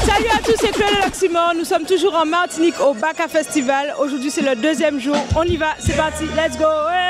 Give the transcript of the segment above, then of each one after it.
Salut à tous, c'est Chloé Loximor. Nous sommes toujours en Martinique au Baka Festival. Aujourd'hui, c'est le deuxième jour. On y va, c'est parti, let's go! Ouais.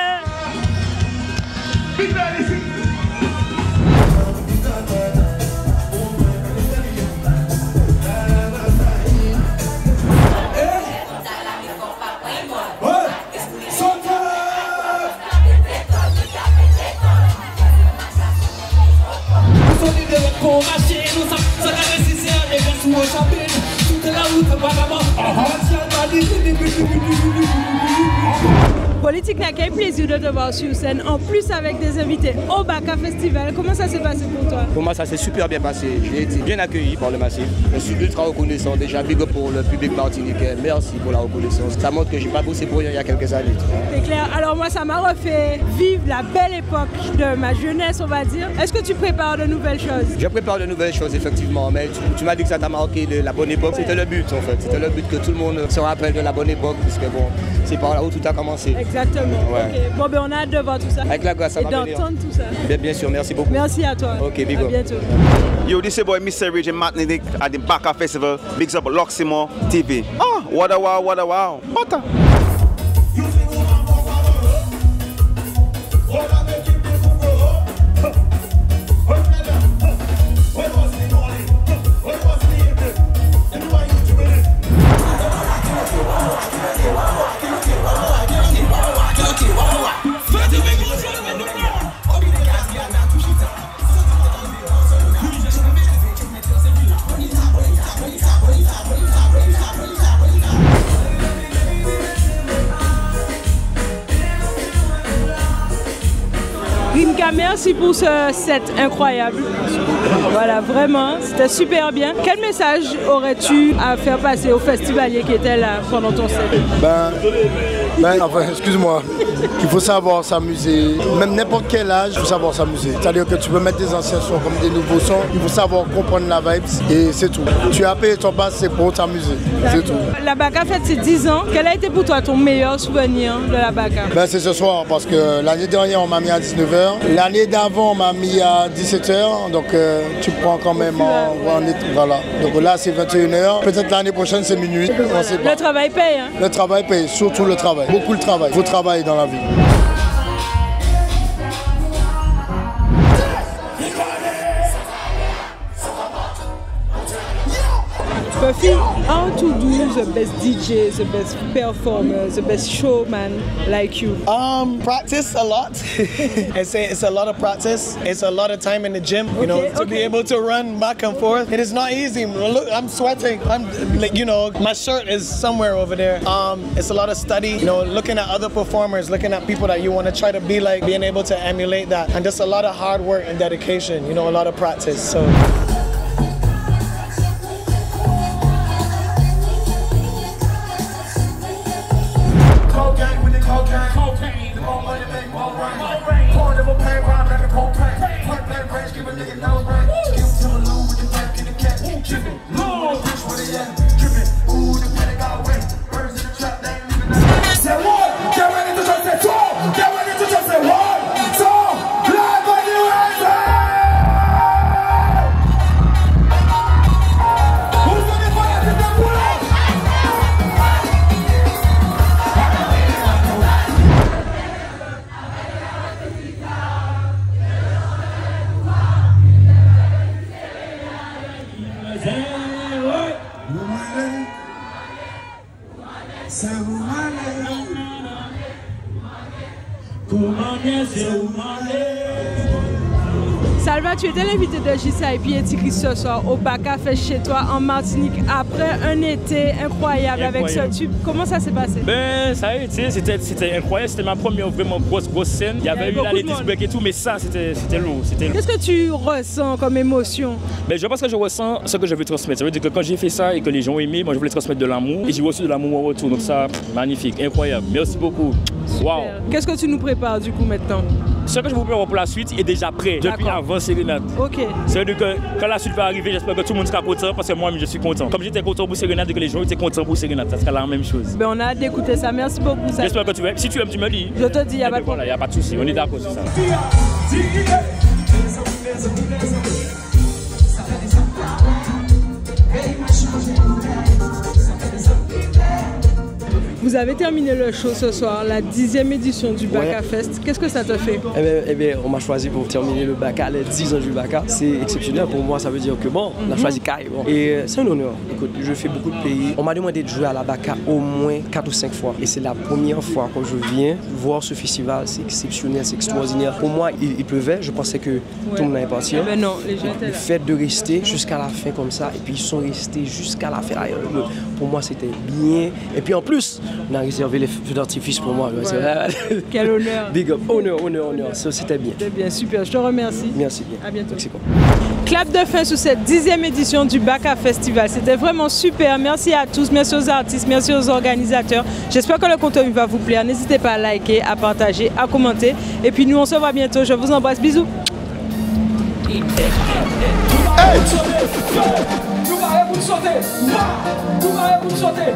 Politique n'a qu'un plaisir de te voir sur scène, en plus avec des invités au Baka Festival. Comment ça s'est passé pour toi? Pour moi, ça s'est super bien passé. J'ai été bien accueilli par le massif. Je suis ultra reconnaissant. Déjà, big up pour le public martiniquais. Merci pour la reconnaissance. Ça montre que j'ai pas bossé pour rien il y a quelques années. C'est clair. Alors moi, ça m'a refait vivre la belle époque de ma jeunesse, on va dire. Est-ce que tu prépares de nouvelles choses? Je prépare de nouvelles choses, effectivement. Mais tu m'as dit que ça t'a marqué la bonne époque. Ouais. C'était le but, en fait. C'était le but que tout le monde se rappelle de la bonne époque. Parce que bon, c'est par là où tout a commencé. Exactement. Ouais. Okay. Bon, ben on a hâte de voir tout ça. Avec la grâce, ça va venir. Et d'entendre tout ça. Bien sûr, merci beaucoup. Merci à toi. Ok, big up. À bientôt. Yo, this is boy Mr. Region Martinique at the Baka Festival. Bigs up Loximor TV. Oh, what a wow, what a wow. What a... Rimka, merci pour ce set incroyable. Voilà, vraiment, c'était super bien. Quel message aurais-tu à faire passer aux festivaliers qui étaient là pendant ton set? Enfin, excuse-moi, il faut savoir s'amuser. Même n'importe quel âge, il faut savoir s'amuser. C'est-à-dire que tu peux mettre des anciens sons comme des nouveaux sons, il faut savoir comprendre la vibe et c'est tout. Tu as payé ton pass, c'est pour t'amuser, c'est tout. La Baka fête ses 10 ans. Quel a été pour toi ton meilleur souvenir de la Baka? C'est ce soir parce que l'année dernière on m'a mis à 19h. L'année d'avant, on m'a mis à 17h, donc tu prends quand même voilà. Donc là, c'est 21h. Peut-être l'année prochaine, c'est minuit. On sait pas. Le travail paye, hein? Le travail paye, surtout le travail. Beaucoup le travail. Il faut travailler dans la vie. Buffy, how to do the best DJ, the best performer, the best showman like you? Practice a lot. It's a lot of practice. It's a lot of time in the gym, you know, to be able to run back and forth. It is not easy. Look, I'm sweating. I'm like, you know, my shirt is somewhere over there. It's a lot of study, you know, looking at other performers, looking at people that you want to try to be like, being able to emulate that. And just a lot of hard work and dedication, you know, a lot of practice. So. Salva, tu étais l'invité de JCI et Etikris ce soir au Baka Fest chez toi en Martinique après un été incroyable avec ce tube. Comment ça s'est passé? Ça a été, c'était incroyable, c'était ma première vraiment grosse scène. Il y avait eu l'année break et tout, mais ça c'était lourd. Qu'est-ce que tu ressens comme émotion? Je pense que je ressens ce que je veux transmettre. Ça veut dire que quand j'ai fait ça et que les gens ont aimé, moi je voulais transmettre de l'amour et j'ai reçu de l'amour en retour. Donc ça, magnifique, incroyable. Merci beaucoup. Wow. Qu'est-ce que tu nous prépares du coup maintenant? Ce que je vous prépare pour la suite est déjà prêt depuis avant Sérénade. Ok. C'est-à-dire que quand la suite va arriver, j'espère que tout le monde sera content parce que moi, je suis content. Comme j'étais content pour Sérénade et que les gens étaient contents pour Sérénade, ça sera la même chose. Ben, on a hâte d'écouter ça. Merci beaucoup. J'espère que tu aimes. Si tu aimes, tu me dis. Je te dis, il n'y a pas de problème. Il n'y a pas de souci. On est d'accord sur ça. Vous avez terminé le show ce soir, la 10e édition du Baka Fest. Qu'est-ce que ça te fait? Eh bien, on m'a choisi pour terminer le Baka, les 10 ans du Baka. C'est exceptionnel pour moi, ça veut dire que bon, on a choisi carrément. Et c'est un honneur. Écoute, je fais beaucoup de pays. On m'a demandé de jouer à la Baka au moins 4 ou 5 fois. Et c'est la première fois que je viens voir ce festival. C'est exceptionnel, c'est extraordinaire. Pour moi, il pleuvait. Je pensais que tout le monde allait partir. Mais non, les gens étaient là. Le fait de rester jusqu'à la fin comme ça, et puis ils sont restés jusqu'à la fin. Pour moi, c'était bien. Et puis en plus, on a réservé les feux d'artifice pour moi. Ouais. Quel honneur. Big up, honneur. Ça, c'était bien. C'était bien, super. Je te remercie. Merci bien. À bientôt. Merci. Clap de fin sur cette 10e édition du Baka Festival. C'était vraiment super. Merci à tous, merci aux artistes, merci aux organisateurs. J'espère que le contenu va vous plaire. N'hésitez pas à liker, à partager, à commenter. Et puis nous, on se voit bientôt. Je vous embrasse. Bisous. Hey! Vous m'avez pour sauter!